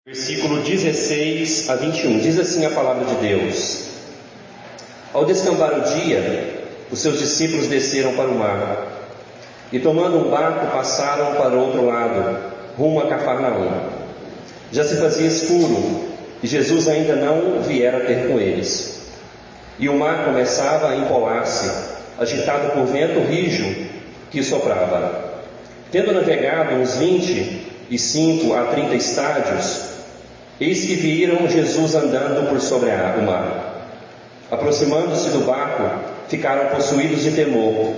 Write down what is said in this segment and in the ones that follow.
Versículo 16 a 21, diz assim a palavra de Deus: Ao descambar o dia, os seus discípulos desceram para o mar, e tomando um barco passaram para o outro lado, rumo a Cafarnaum. Já se fazia escuro, e Jesus ainda não viera ter com eles. E o mar começava a empolar-se, agitado por vento rijo que soprava. Tendo navegado uns 25 a 30 estádios, eis que viram Jesus andando por sobre o mar. Aproximando-se do barco, ficaram possuídos de temor.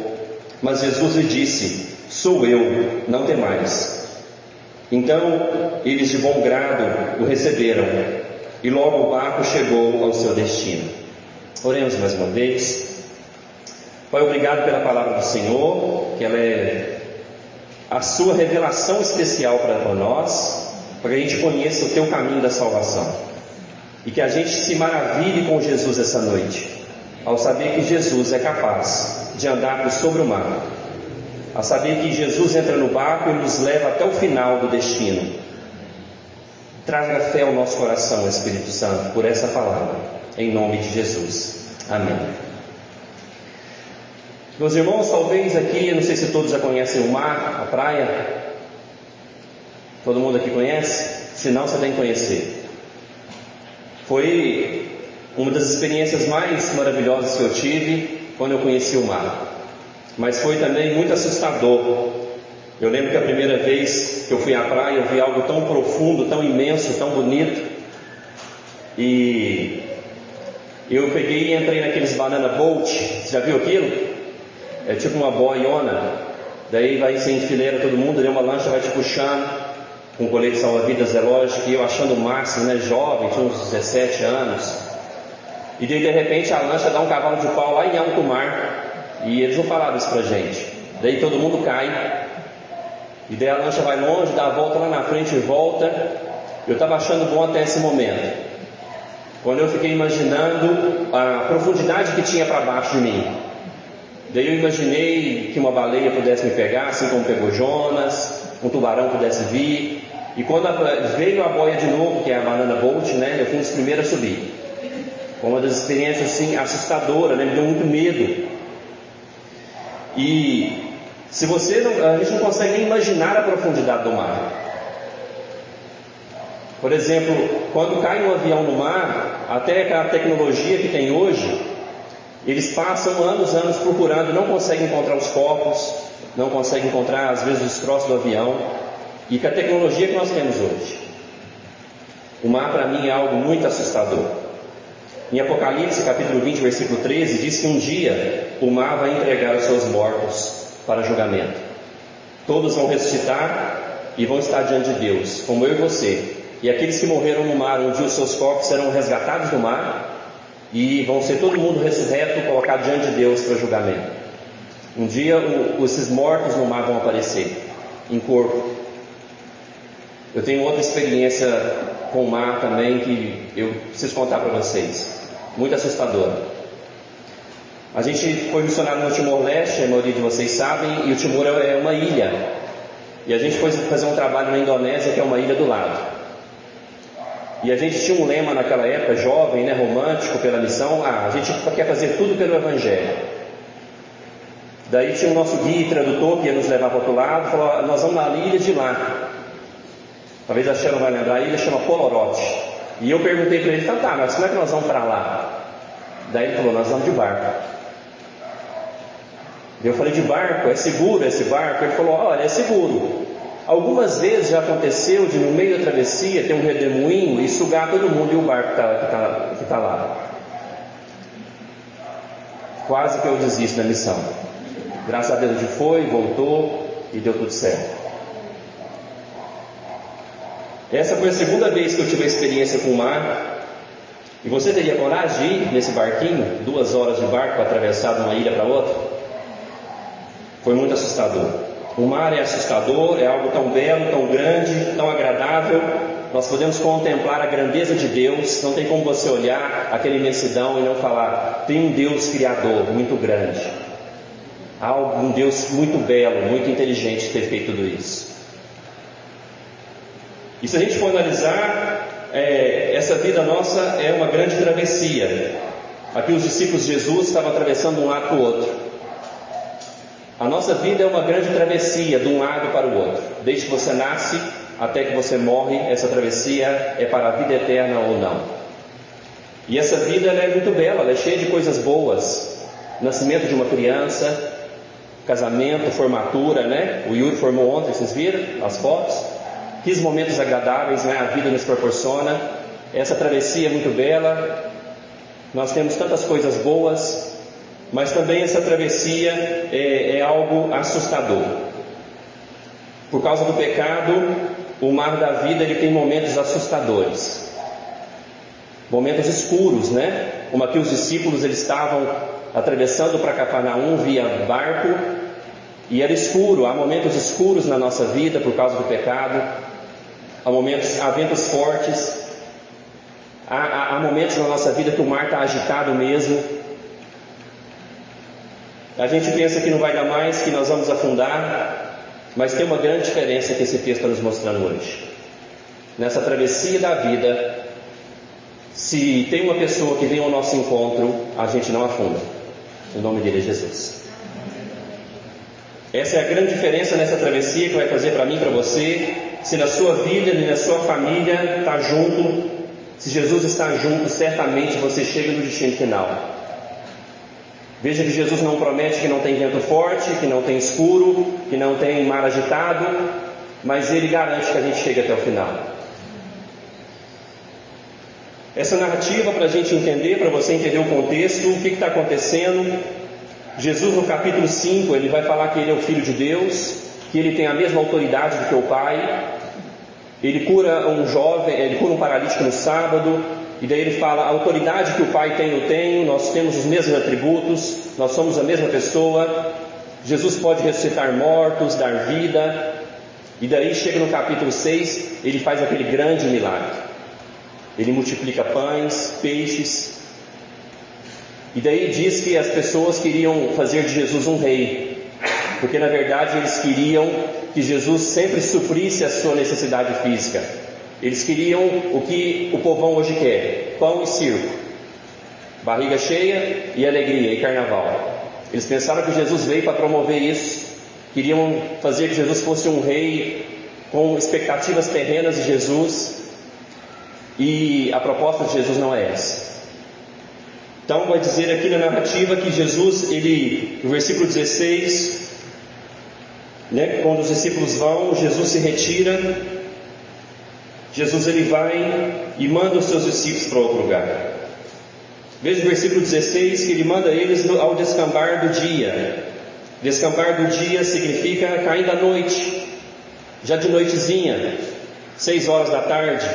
Mas Jesus lhe disse: Sou eu, não temais. Então eles de bom grado o receberam, e logo o barco chegou ao seu destino. Oremos mais uma vez. Pai, obrigado pela palavra do Senhor, que ela é a sua revelação especial para nós, para que a gente conheça o teu caminho da salvação, e que a gente se maravilhe com Jesus essa noite, ao saber que Jesus é capaz de andar por sobre o mar, a saber que Jesus entra no barco e nos leva até o final do destino. Traga fé ao nosso coração, Espírito Santo, por essa palavra, em nome de Jesus. Amém. Meus irmãos, talvez aqui, eu não sei se todos já conhecem o mar, a praia. Todo mundo aqui conhece? Se não, você tem que conhecer. Foi uma das experiências mais maravilhosas que eu tive quando eu conheci o mar. Mas foi também muito assustador. Eu lembro que a primeira vez que eu fui à praia, eu vi algo tão profundo, tão imenso, tão bonito. E eu peguei e entrei naqueles banana boat. Você já viu aquilo? É tipo uma boiona. Daí vai ser em fileira todo mundo, daí uma lancha vai te puxando com colete salva-vidas, é lógico, e eu achando o máximo, né, jovem, tinha uns 17 anos. E daí de repente a lancha dá um cavalo de pau lá em alto mar, e eles não falaram isso pra gente. Daí todo mundo cai, e daí a lancha vai longe, dá a volta lá na frente e volta. Eu estava achando bom até esse momento, quando eu fiquei imaginando a profundidade que tinha para baixo de mim. Daí eu imaginei que uma baleia pudesse me pegar, assim como pegou Jonas, um tubarão pudesse vir. E quando veio a boia de novo, que é a banana boat, né, eu fui um dos primeiros a subir. Foi uma das experiências assim assustadoras, né, me deu muito medo. E se você não, a gente não consegue nem imaginar a profundidade do mar. Por exemplo, quando cai um avião no mar, até a tecnologia que tem hoje, eles passam anos procurando, não conseguem encontrar os corpos, não conseguem encontrar às vezes os destroços do avião. E com a tecnologia que nós temos hoje, o mar para mim é algo muito assustador. Em Apocalipse capítulo 20, versículo 13, diz que um dia o mar vai entregar os seus mortos para julgamento. Todos vão ressuscitar e vão estar diante de Deus, como eu e você. E aqueles que morreram no mar, um dia os seus corpos serão resgatados do mar, e vão ser todo mundo ressurreto, colocado diante de Deus para julgamento. Um dia esses mortos no mar vão aparecer em corpo. Eu tenho outra experiência com o mar também que eu preciso contar para vocês, muito assustadora. A gente foi missionário no Timor-Leste, a maioria de vocês sabem, e o Timor é uma ilha. E a gente foi fazer um trabalho na Indonésia, que é uma ilha do lado. E a gente tinha um lema naquela época, jovem, né, romântico, pela missão: a gente quer fazer tudo pelo Evangelho. Daí tinha o nosso guia e tradutor que ia nos levar para o outro lado, falou: nós vamos na ilha de lá. Talvez a Sheila vai lembrar, a ilha chama Polorote. E eu perguntei para ele: tá, mas como é que nós vamos para lá? Daí ele falou: nós vamos de barco. Eu falei: de barco? É seguro esse barco? Ele falou: olha, é seguro. Algumas vezes já aconteceu de no meio da travessia ter um redemoinho e sugar todo mundo e o barco que está lá. Quase que eu desisto da missão. Graças a Deus a gente foi, voltou e deu tudo certo. Essa foi a segunda vez que eu tive a experiência com o mar. E você teria coragem de ir nesse barquinho, 2 horas de barco para atravessar de uma ilha para outra? Foi muito assustador. O mar é assustador, é algo tão belo, tão grande, tão agradável. Nós podemos contemplar a grandeza de Deus. Não tem como você olhar aquela imensidão e não falar: tem um Deus criador muito grande, um Deus muito belo, muito inteligente ter feito tudo isso. E se a gente for analisar, essa vida nossa é uma grande travessia. Aqui os discípulos de Jesus estavam atravessando de um lado para o outro. A nossa vida é uma grande travessia de um lado para o outro. Desde que você nasce até que você morre, essa travessia é para a vida eterna ou não. E essa vida ela é muito bela, ela é cheia de coisas boas. Nascimento de uma criança, casamento, formatura, né? O Yuri formou ontem, vocês viram as fotos? Que momentos agradáveis, né? A vida nos proporciona. Essa travessia é muito bela. Nós temos tantas coisas boas, mas também essa travessia é algo assustador. Por causa do pecado, o mar da vida ele tem momentos assustadores, momentos escuros, né? Como aqui os discípulos eles estavam atravessando para Cafarnaum via barco e era escuro. Há momentos escuros na nossa vida por causa do pecado. Há ventos fortes. Há momentos na nossa vida que o mar está agitado mesmo. A gente pensa que não vai dar mais, que nós vamos afundar, mas tem uma grande diferença que esse texto está nos mostrando hoje. Nessa travessia da vida, se tem uma pessoa que vem ao nosso encontro, a gente não afunda. O nome dele é Jesus. Essa é a grande diferença nessa travessia que vai fazer para mim e para você. Se na sua vida e na sua família está junto, se Jesus está junto, certamente você chega no destino final. Veja que Jesus não promete que não tem vento forte, que não tem escuro, que não tem mar agitado, mas Ele garante que a gente chega até o final. Essa narrativa, para a gente entender, para você entender o contexto, o que está acontecendo. Jesus no capítulo 5, ele vai falar que Ele é o Filho de Deus, que Ele tem a mesma autoridade do que o Pai. Ele cura um jovem, ele cura um paralítico no sábado, e daí ele fala: a autoridade que o Pai tem eu tenho, nós temos os mesmos atributos, nós somos a mesma pessoa. Jesus pode ressuscitar mortos, dar vida. E daí chega no capítulo 6, ele faz aquele grande milagre. Ele multiplica pães, peixes. E daí diz que as pessoas queriam fazer de Jesus um rei, porque na verdade eles queriam que Jesus sempre suprisse a sua necessidade física. Eles queriam o que o povão hoje quer: pão e circo, barriga cheia e alegria e carnaval. Eles pensaram que Jesus veio para promover isso. Queriam fazer que Jesus fosse um rei com expectativas terrenas de Jesus, e a proposta de Jesus não é essa. Então vai dizer aqui na narrativa que Jesus, no versículo 16, né, quando os discípulos vão, Jesus se retira. Jesus ele vai e manda os seus discípulos para outro lugar. Veja o versículo 16, que ele manda eles ao descambar do dia. Descambar do dia significa caindo a noite, já de noitezinha, 6 horas da tarde.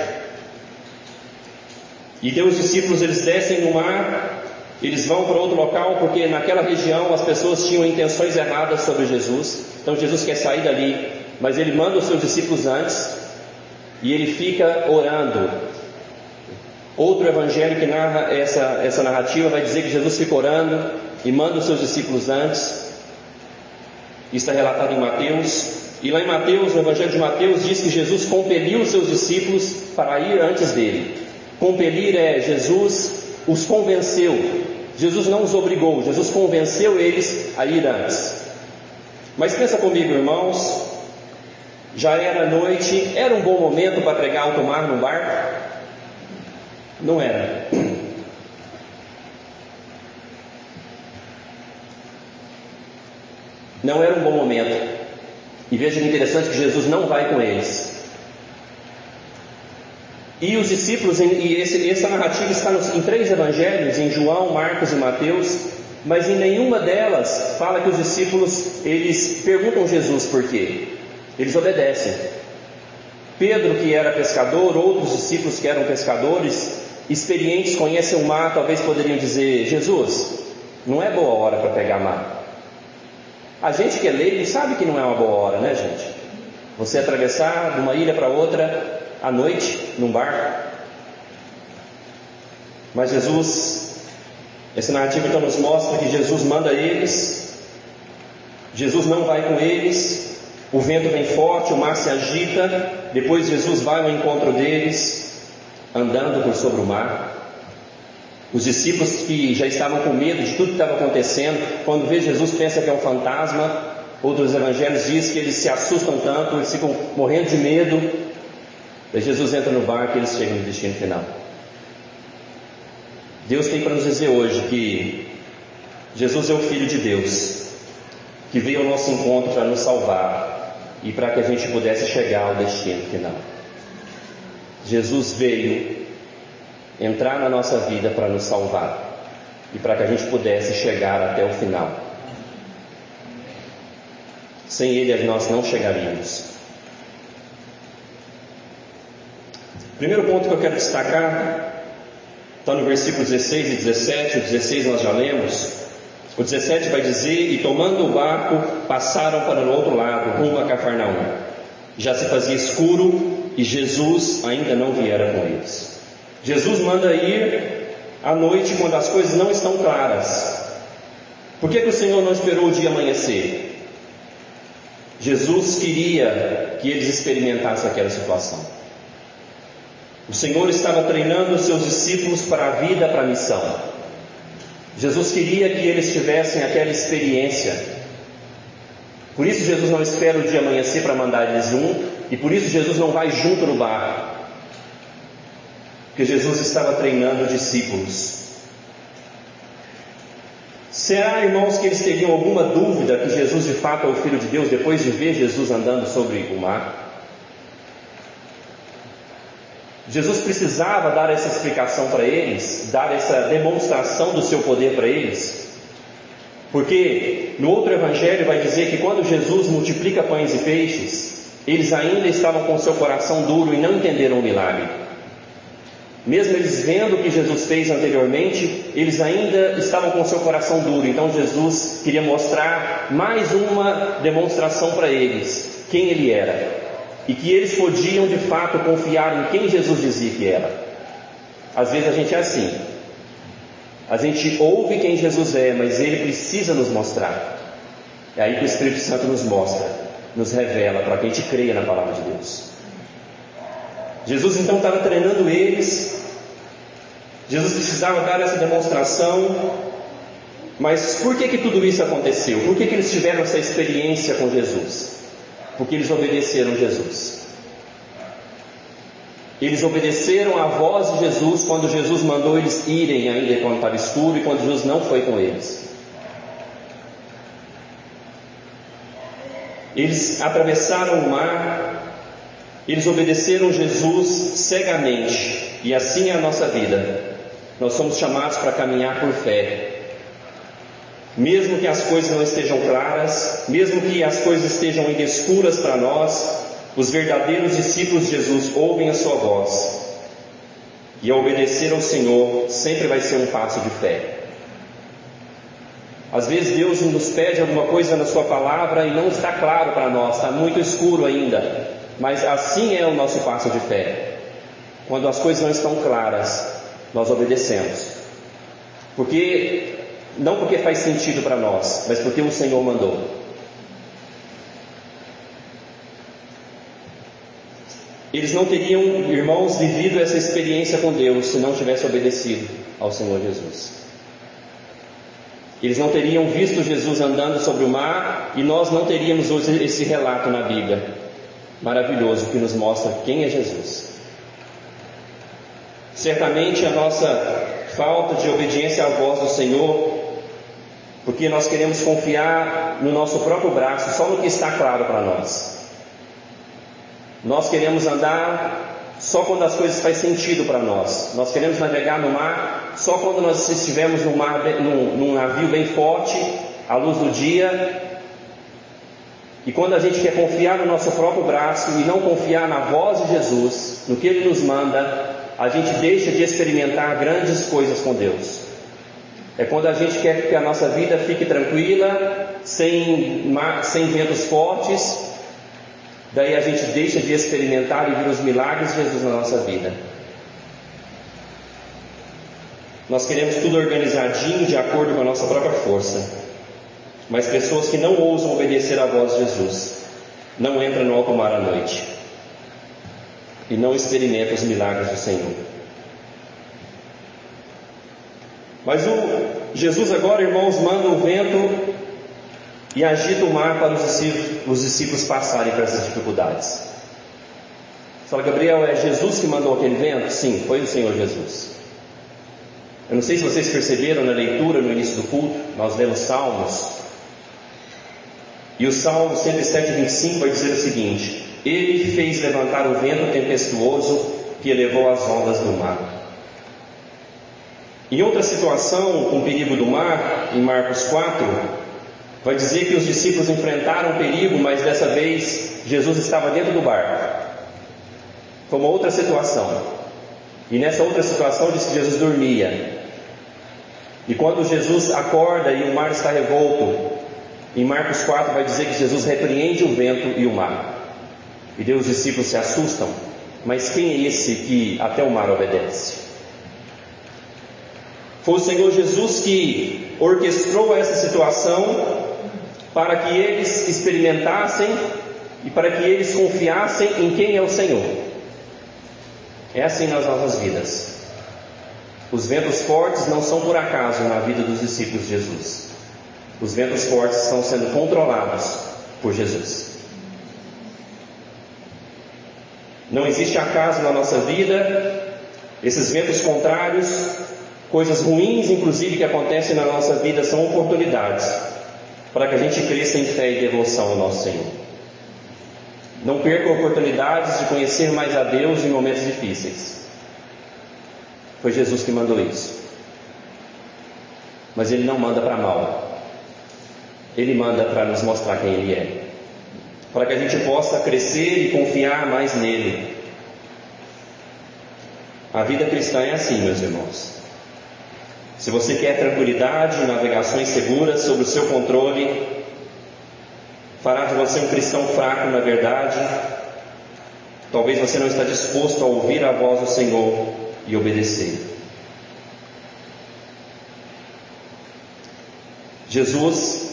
E daí os discípulos eles descem no mar, eles vão para outro local, porque naquela região as pessoas tinham intenções erradas sobre Jesus. Então Jesus quer sair dali, mas ele manda os seus discípulos antes, e ele fica orando. Outro evangelho que narra essa narrativa vai dizer que Jesus fica orando e manda os seus discípulos antes. Isso está relatado em Mateus. E lá em Mateus, no evangelho de Mateus, diz que Jesus compeliu os seus discípulos para ir antes dele. Compelir é Jesus os convenceu. Jesus não os obrigou, Jesus convenceu eles a ir antes. Mas pensa comigo, irmãos, já era noite, era um bom momento para pregar alto mar no barco? Não era. Não era um bom momento. E veja que interessante que Jesus não vai com eles. E os discípulos, essa narrativa está em 3 evangelhos, em João, Marcos e Mateus, mas em nenhuma delas fala que os discípulos, eles perguntam a Jesus por quê. Eles obedecem. Pedro, que era pescador, outros discípulos que eram pescadores, experientes, conhecem o mar, talvez poderiam dizer: Jesus, não é boa hora para pegar mar. A gente que é leigo sabe que não é uma boa hora, né, gente? Você atravessar de uma ilha para outra à noite, num barco. Mas Jesus, essa narrativa então nos mostra que Jesus manda eles. Jesus não vai com eles. O vento vem forte, o mar se agita. Depois Jesus vai ao encontro deles. andando por sobre o mar. Os discípulos que já estavam com medo de tudo que estava acontecendo, quando vê Jesus pensa que é um fantasma. Outros evangelhos dizem que eles se assustam tanto, eles ficam morrendo de medo. Daí Jesus entra no barco e eles chegam no destino final. Deus tem para nos dizer hoje que Jesus é o Filho de Deus, que veio ao nosso encontro para nos salvar e para que a gente pudesse chegar ao destino final. Jesus veio entrar na nossa vida para nos salvar e para que a gente pudesse chegar até o final. Sem Ele nós não chegaríamos. O primeiro ponto que eu quero destacar está no versículo 16 e 17. O 16 nós já lemos. O 17 vai dizer: e tomando o barco, passaram para o outro lado, rumo a Cafarnaum. Já se fazia escuro e Jesus ainda não viera com eles. Jesus manda ir à noite, quando as coisas não estão claras. Por que o Senhor não esperou o dia amanhecer? Jesus queria que eles experimentassem aquela situação. O Senhor estava treinando os seus discípulos para a vida, para a missão. Jesus queria que eles tivessem aquela experiência. Por isso Jesus não espera o dia amanhecer para mandar eles e por isso Jesus não vai junto no barco. Porque Jesus estava treinando discípulos. Será, irmãos, que eles teriam alguma dúvida que Jesus de fato é o Filho de Deus depois de ver Jesus andando sobre o mar? Jesus precisava dar essa explicação para eles, dar essa demonstração do seu poder para eles, porque no outro evangelho vai dizer que quando Jesus multiplica pães e peixes, eles ainda estavam com seu coração duro e não entenderam o milagre. Mesmo eles vendo o que Jesus fez anteriormente, eles ainda estavam com seu coração duro. Então Jesus queria mostrar mais uma demonstração para eles, quem Ele era, e que eles podiam de fato confiar em quem Jesus dizia que era. Às vezes a gente é assim, a gente ouve quem Jesus é, mas Ele precisa nos mostrar. É aí que o Espírito Santo nos mostra, nos revela, para que a gente creia na palavra de Deus. Jesus então estava treinando eles. Jesus precisava dar essa demonstração. Mas por que tudo isso aconteceu? Por que eles tiveram essa experiência com Jesus? Porque eles obedeceram Jesus. Eles obedeceram à voz de Jesus quando Jesus mandou eles irem, ainda quando estava escuro, e quando Jesus não foi com eles. Eles atravessaram o mar. Eles obedeceram Jesus cegamente, e assim é a nossa vida. Nós somos chamados para caminhar por fé. Mesmo que as coisas não estejam claras, mesmo que as coisas estejam ainda escuras para nós, os verdadeiros discípulos de Jesus ouvem a sua voz. E ao obedecer ao Senhor sempre vai ser um passo de fé. Às vezes Deus nos pede alguma coisa na sua palavra e não está claro para nós, está muito escuro ainda. Mas assim é o nosso passo de fé. Quando as coisas não estão claras, nós obedecemos. Não porque faz sentido para nós, mas porque o Senhor mandou. Eles não teriam, irmãos, vivido essa experiência com Deus se não tivessem obedecido ao Senhor Jesus. Eles não teriam visto Jesus andando sobre o mar, e nós não teríamos hoje esse relato na Bíblia maravilhoso que nos mostra quem é Jesus. Certamente a nossa falta de obediência à voz do Senhor, porque nós queremos confiar no nosso próprio braço, só no que está claro para nós. Nós queremos andar só quando as coisas fazem sentido para nós. Nós queremos navegar no mar só quando nós estivermos num navio bem forte, à luz do dia. E quando a gente quer confiar no nosso próprio braço e não confiar na voz de Jesus, no que Ele nos manda, a gente deixa de experimentar grandes coisas com Deus. É quando a gente quer que a nossa vida fique tranquila, sem ventos fortes, daí a gente deixa de experimentar e ver os milagres de Jesus na nossa vida. Nós queremos tudo organizadinho, de acordo com a nossa própria força. Mas pessoas que não ousam obedecer à voz de Jesus não entram no alto mar à noite e não experimentam os milagres do Senhor. Mas Jesus agora, irmãos, manda o vento e agita o mar para os discípulos passarem por essas dificuldades. Você fala, Gabriel, é Jesus que mandou aquele vento? Sim, foi o Senhor Jesus. Eu não sei se vocês perceberam na leitura no início do culto, nós lemos Salmos, e o Salmo 107:25 vai dizer o seguinte: Ele fez levantar o vento tempestuoso que elevou as ondas do mar. Em outra situação, com o perigo do mar, em Marcos 4, vai dizer que os discípulos enfrentaram perigo, mas dessa vez Jesus estava dentro do barco. Foi uma outra situação. E nessa outra situação diz que Jesus dormia. E quando Jesus acorda e o mar está revolto, em Marcos 4 vai dizer que Jesus repreende o vento e o mar. E daí os discípulos se assustam. Mas quem é esse que até o mar obedece? Foi o Senhor Jesus que orquestrou essa situação para que eles experimentassem e para que eles confiassem em quem é o Senhor. É assim nas nossas vidas. Os ventos fortes não são por acaso na vida dos discípulos de Jesus. Os ventos fortes estão sendo controlados por Jesus. Não existe acaso na nossa vida. Esses ventos contrários, coisas ruins inclusive que acontecem na nossa vida, são oportunidades para que a gente cresça em fé e devoção ao nosso Senhor. Não perca oportunidades de conhecer mais a Deus em momentos difíceis. Foi Jesus que mandou isso. Mas Ele não manda para mal. Ele manda para nos mostrar quem Ele é, para que a gente possa crescer e confiar mais nele. A vida cristã é assim, meus irmãos. Se você quer tranquilidade, navegações seguras, sob o seu controle, fará de você um cristão fraco na verdade. Talvez você não está disposto a ouvir a voz do Senhor e obedecer. Jesus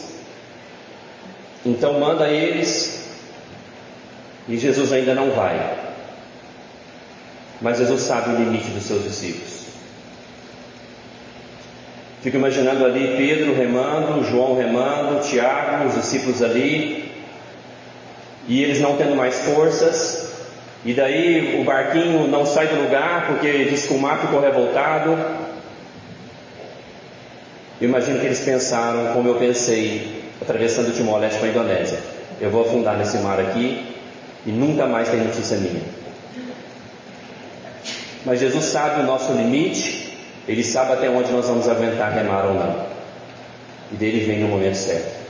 então manda eles, e Jesus ainda não vai. Mas Jesus sabe o limite dos seus discípulos. Fico imaginando ali Pedro remando, João remando, Tiago, os discípulos ali, e eles não tendo mais forças, e daí o barquinho não sai do lugar porque diz que o mar ficou revoltado. Eu imagino que eles pensaram como eu pensei atravessando o Timor-Leste para a Indonésia: eu vou afundar nesse mar aqui e nunca mais tem notícia minha. Mas Jesus sabe o nosso limite. Ele sabe até onde nós vamos aguentar remar ou não, e dele vem no momento certo.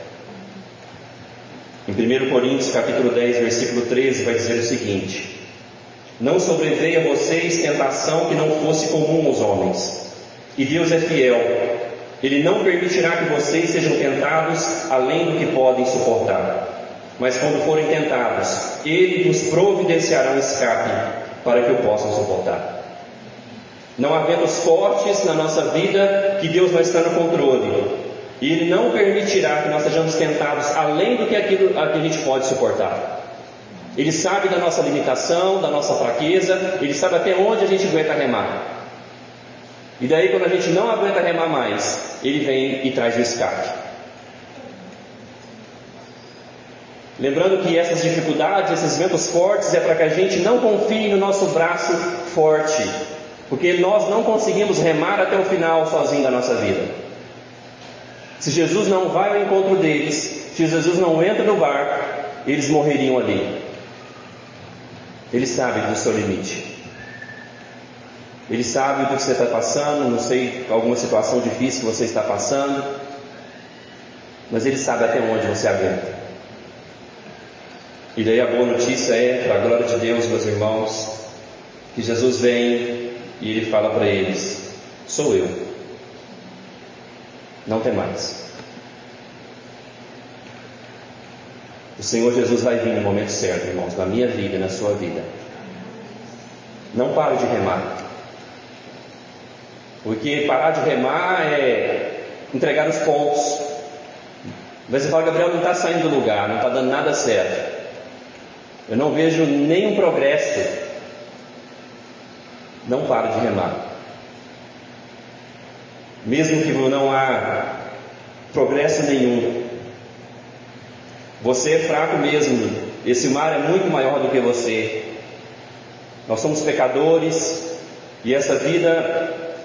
Em 1 Coríntios capítulo 10 versículo 13 vai dizer o seguinte: não sobreveio a vocês tentação que não fosse comum aos homens, e Deus é fiel. Ele não permitirá que vocês sejam tentados além do que podem suportar, mas quando forem tentados, Ele vos providenciará um escape para que o possam suportar. Não há ventos fortes na nossa vida que Deus não está no controle, e Ele não permitirá que nós sejamos tentados além do que aquilo que a gente pode suportar. Ele sabe da nossa limitação, da nossa fraqueza, Ele sabe até onde a gente aguenta remar. E daí, quando a gente não aguenta remar mais, Ele vem e traz o escape. Lembrando que essas dificuldades, esses ventos fortes, é para que a gente não confie no nosso braço forte, porque nós não conseguimos remar até o final sozinho da nossa vida. Se Jesus não vai ao encontro deles, se Jesus não entra no barco, eles morreriam ali. Ele sabe do seu limite. Ele sabe do que você está passando, não sei, alguma situação difícil que você está passando, mas Ele sabe até onde você aguenta. E daí a boa notícia é, para a glória de Deus, meus irmãos, que Jesus vem e Ele fala para eles: sou eu, não tem mais. O Senhor Jesus vai vir no momento certo, irmãos, na minha vida e na sua vida. Não pare de remar, porque parar de remar é entregar os pontos. Mas você fala: Gabriel, não está saindo do lugar, não está dando nada certo, eu não vejo nenhum progresso. Não pare de remar. mesmo que não há progresso nenhum. Você é fraco mesmo, esse mar é muito maior do que você. Nós somos pecadores e essa vida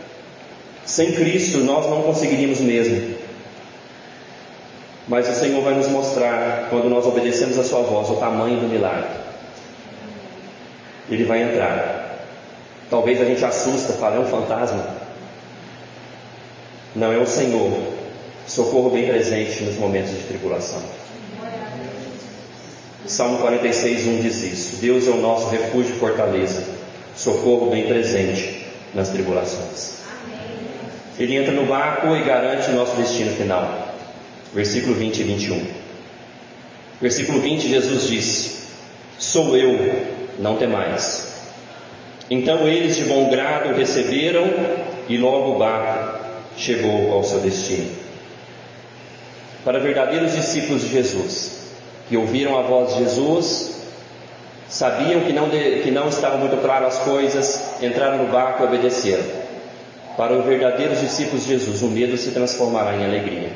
sem Cristo nós não conseguiríamos mesmo. Mas o Senhor vai nos mostrar, quando nós obedecemos a sua voz, o tamanho do milagre. Ele vai entrar. Talvez a gente assusta, fala, é um fantasma. Não, é o Senhor, socorro bem presente nos momentos de tribulação. Salmo 46:1 diz isso: Deus é o nosso refúgio e fortaleza, socorro bem presente nas tribulações. Ele entra no barco e garante o nosso destino final. Versículo 20 e 21. Versículo 20, Jesus disse: sou eu, não temais. Então eles de bom grado o receberam e logo o barco chegou ao seu destino. Para verdadeiros discípulos de Jesus, que ouviram a voz de Jesus, sabiam que não estavam muito claras as coisas, entraram no barco e obedeceram. Para os verdadeiros discípulos de Jesus, o medo se transformará em alegria.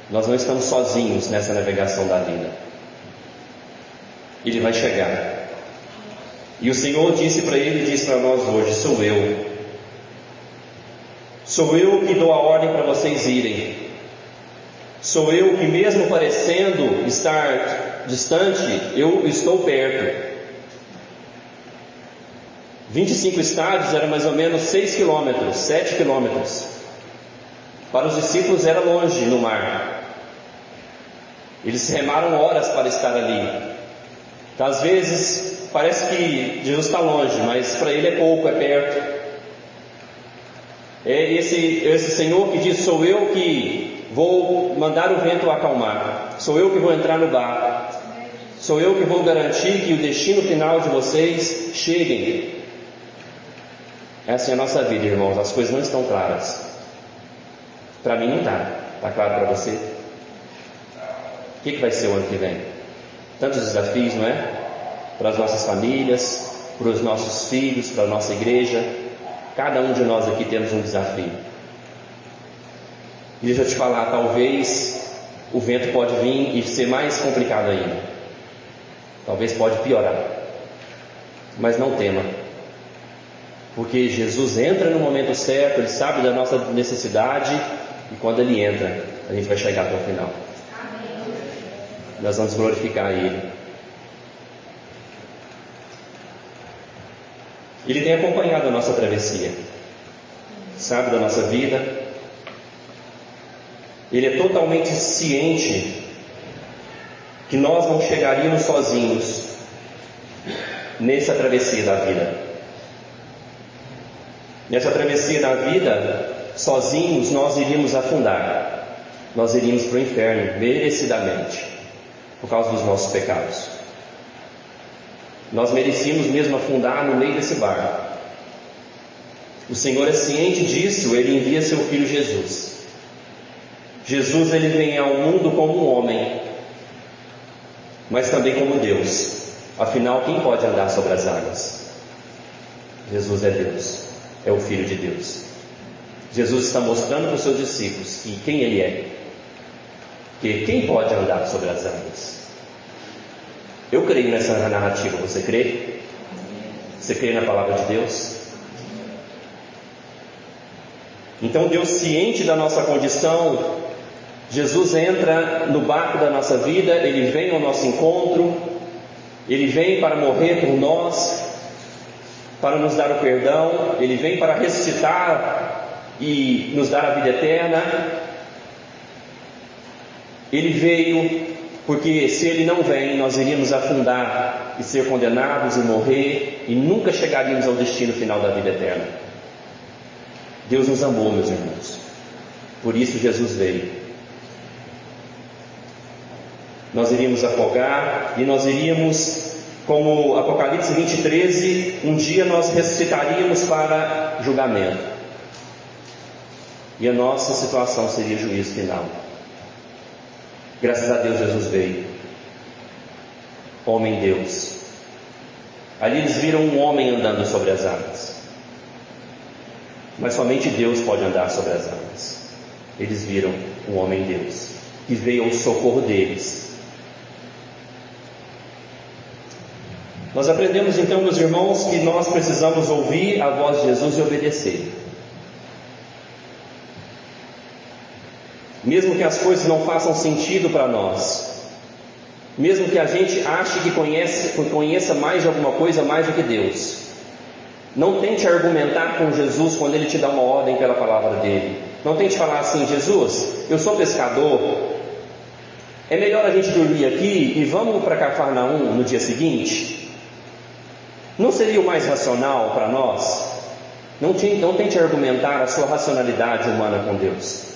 Nós não estamos sozinhos nessa navegação da vida. Ele vai chegar. E o Senhor disse para ele e diz para nós hoje: sou eu. Sou eu que dou a ordem para vocês irem. Sou eu que, mesmo parecendo estar distante, eu estou perto. 25 estádios era mais ou menos 6 quilômetros, 7 quilômetros. Para os discípulos era longe no mar. Eles remaram horas para estar ali. Então, às vezes parece que Jesus está longe, mas para ele é pouco, é perto. É esse Senhor que diz: sou eu que vou mandar o vento acalmar, sou eu que vou entrar no barco, sou eu que vou garantir que o destino final de vocês cheguem. Essa é a nossa vida, irmãos. As coisas não estão claras. Para mim não está. Está claro para você? O que vai ser o ano que vem? Tantos desafios, não é? Para as nossas famílias, para os nossos filhos, para a nossa igreja. Cada um de nós aqui temos um desafio. E deixa eu te falar, talvez o vento pode vir e ser mais complicado ainda. Talvez pode piorar. Mas não tema. Porque Jesus entra no momento certo, Ele sabe da nossa necessidade, e quando Ele entra, a gente vai chegar até o final. Nós vamos glorificar Ele. Ele tem acompanhado a nossa travessia, sabe da nossa vida. Ele é totalmente ciente que nós não chegaríamos sozinhos nessa travessia da vida. Nessa travessia da vida, sozinhos nós iríamos afundar. Nós iríamos para o inferno, merecidamente, por causa dos nossos pecados. Nós merecíamos mesmo afundar no meio desse barco. O Senhor é ciente disso, Ele envia seu Filho Jesus. Jesus, Ele vem ao mundo como um homem, mas também como Deus. Afinal, quem pode andar sobre as águas? Jesus é Deus, é o Filho de Deus. Jesus está mostrando para os seus discípulos que quem Ele é. Que quem pode andar sobre as águas? Eu creio nessa narrativa, você crê? Você crê na palavra de Deus? Então Deus, ciente da nossa condição, Jesus entra no barco da nossa vida, Ele vem ao nosso encontro, Ele vem para morrer por nós, para nos dar o perdão, Ele vem para ressuscitar e nos dar a vida eterna. Ele veio porque se Ele não vem, nós iríamos afundar e ser condenados e morrer e nunca chegaríamos ao destino final da vida eterna. Deus nos amou, meus irmãos, por isso Jesus veio. Nós iríamos afogar e nós iríamos, como Apocalipse 20:13, um dia nós ressuscitaríamos para julgamento e a nossa situação seria juízo final. Graças a Deus Jesus veio, homem Deus. Ali eles viram um homem andando sobre as águas. Mas somente Deus pode andar sobre as águas. Eles viram um homem Deus, que veio ao socorro deles. Nós aprendemos então, meus irmãos, que nós precisamos ouvir a voz de Jesus e obedecer. Mesmo que as coisas não façam sentido para nós, mesmo que a gente ache que conheça mais de alguma coisa mais do que Deus, não tente argumentar com Jesus quando Ele te dá uma ordem pela palavra dEle. Não tente falar assim: Jesus, eu sou pescador, é melhor a gente dormir aqui e vamos para Cafarnaum no dia seguinte? Não seria o mais racional para nós? Não tente argumentar a sua racionalidade humana com Deus.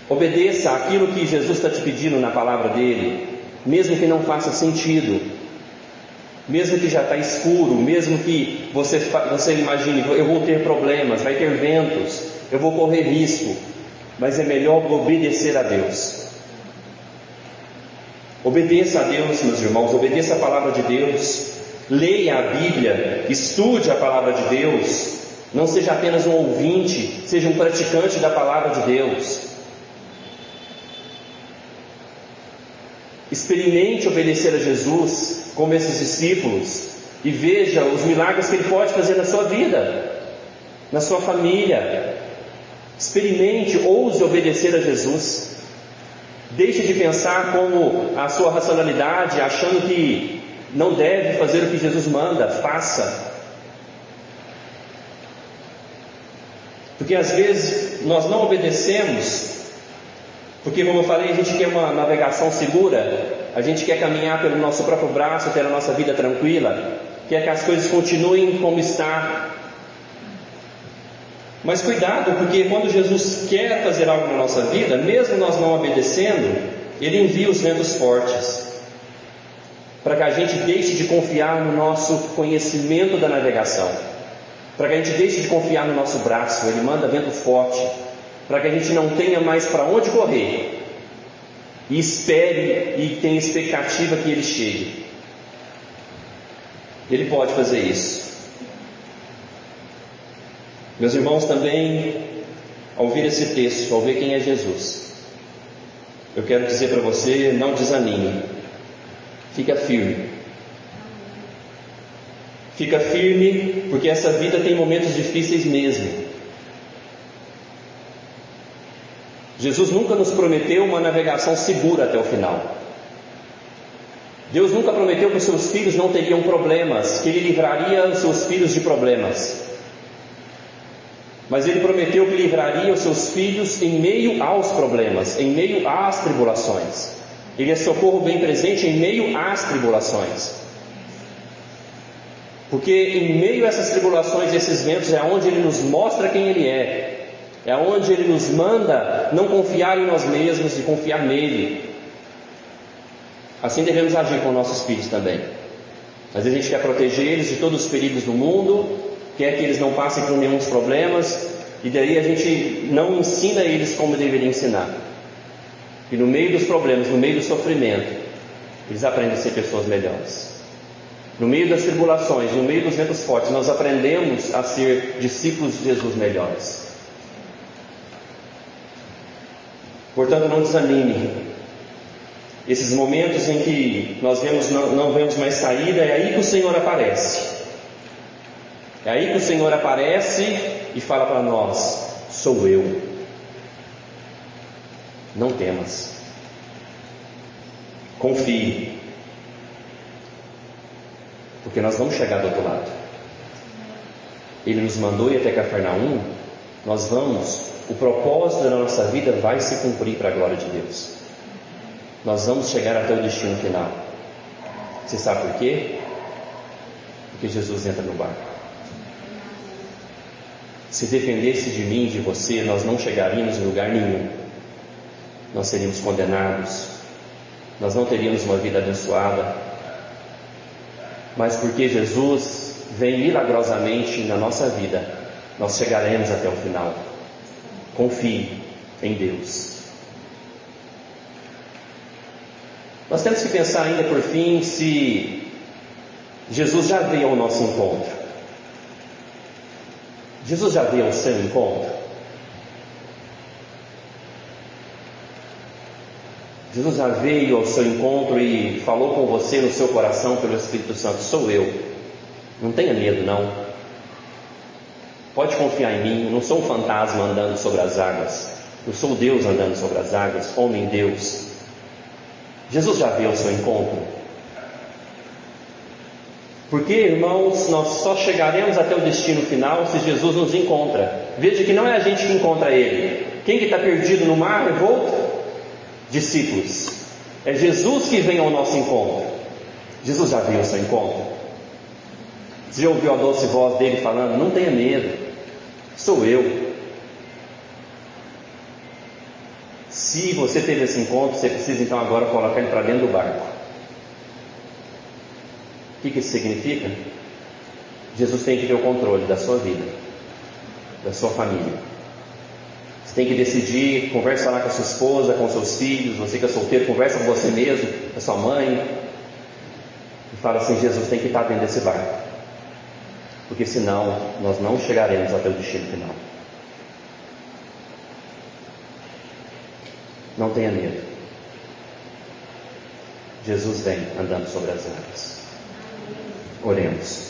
Obedeça aquilo que Jesus está te pedindo na palavra dEle, mesmo que não faça sentido, mesmo que já está escuro, mesmo que você imagine: eu vou ter problemas, vai ter ventos, eu vou correr risco, mas é melhor obedecer a Deus. Obedeça a Deus, meus irmãos, obedeça a palavra de Deus, leia a Bíblia, estude a palavra de Deus, não seja apenas um ouvinte, seja um praticante da palavra de Deus. Experimente obedecer a Jesus como esses discípulos e veja os milagres que Ele pode fazer na sua vida, na sua família. Experimente, ouse obedecer a Jesus. Deixe de pensar como a sua racionalidade, achando que não deve fazer o que Jesus manda. Faça. Porque às vezes nós não obedecemos porque, como eu falei, a gente quer uma navegação segura, a gente quer caminhar pelo nosso próprio braço, ter a nossa vida tranquila, quer que as coisas continuem como está. Mas cuidado, porque quando Jesus quer fazer algo na nossa vida, mesmo nós não obedecendo, Ele envia os ventos fortes, para que a gente deixe de confiar no nosso conhecimento da navegação, para que a gente deixe de confiar no nosso braço. Ele manda vento forte, para que a gente não tenha mais para onde correr, e espere e tenha expectativa que Ele chegue. Ele pode fazer isso. Meus irmãos, também, ao ouvir esse texto, ao ver quem é Jesus, eu quero dizer para você: não desanime, fica firme. Fica firme, porque essa vida tem momentos difíceis mesmo. Jesus nunca nos prometeu uma navegação segura até o final. Deus nunca prometeu que os seus filhos não teriam problemas, que Ele livraria os seus filhos de problemas. Mas Ele prometeu que livraria os seus filhos em meio aos problemas, em meio às tribulações. Ele é socorro bem presente em meio às tribulações. Porque em meio a essas tribulações e esses ventos é onde Ele nos mostra quem Ele é. É onde Ele nos manda não confiar em nós mesmos e confiar nele. Assim devemos agir com nossos filhos também. Às vezes a gente quer proteger eles de todos os perigos do mundo, quer que eles não passem por nenhum dos problemas, e daí a gente não ensina eles como deveria ensinar. E no meio dos problemas, no meio do sofrimento, eles aprendem a ser pessoas melhores. No meio das tribulações, no meio dos ventos fortes, nós aprendemos a ser discípulos de Jesus melhores. Portanto, não desanime. Esses momentos em que nós não vemos mais saída, é aí que o Senhor aparece. É aí que o Senhor aparece e fala para nós: sou eu. Não temas. Confie. Porque nós vamos chegar do outro lado. Ele nos mandou ir até Cafarnaum. Nós vamos. O propósito da nossa vida vai se cumprir para a glória de Deus. Nós vamos chegar até o destino final. Você sabe por quê? Porque Jesus entra no barco. Se dependesse de mim e de você, nós não chegaríamos em lugar nenhum. Nós seríamos condenados. Nós não teríamos uma vida abençoada. Mas porque Jesus vem milagrosamente na nossa vida, nós chegaremos até o final. Confie em Deus. Nós temos que pensar ainda por fim se Jesus já veio ao nosso encontro. Jesus já veio ao seu encontro? Jesus já veio ao seu encontro e falou com você no seu coração pelo Espírito Santo: sou eu, não tenha medo não, pode confiar em mim, eu não sou um fantasma andando sobre as águas, eu sou Deus andando sobre as águas, homem Deus. Jesus já veio ao seu encontro? Porque, irmãos, nós só chegaremos até o destino final se Jesus nos encontra. Veja que não é a gente que encontra Ele. Quem que está perdido no mar revolto? Discípulos. É Jesus que vem ao nosso encontro. Jesus já veio ao seu encontro. Você já ouviu a doce voz dele falando: não tenha medo, sou eu. Se você teve esse encontro, você precisa então agora colocar ele para dentro do barco. O que isso significa? Jesus tem que ter o controle da sua vida, da sua família. Você tem que decidir, conversa lá com a sua esposa, com seus filhos. Você que é solteiro, conversa com você mesmo, com a sua mãe, e fala assim: Jesus tem que estar dentro desse barco, porque senão nós não chegaremos até o destino final. Não tenha medo, Jesus vem andando sobre as águas. Oremos.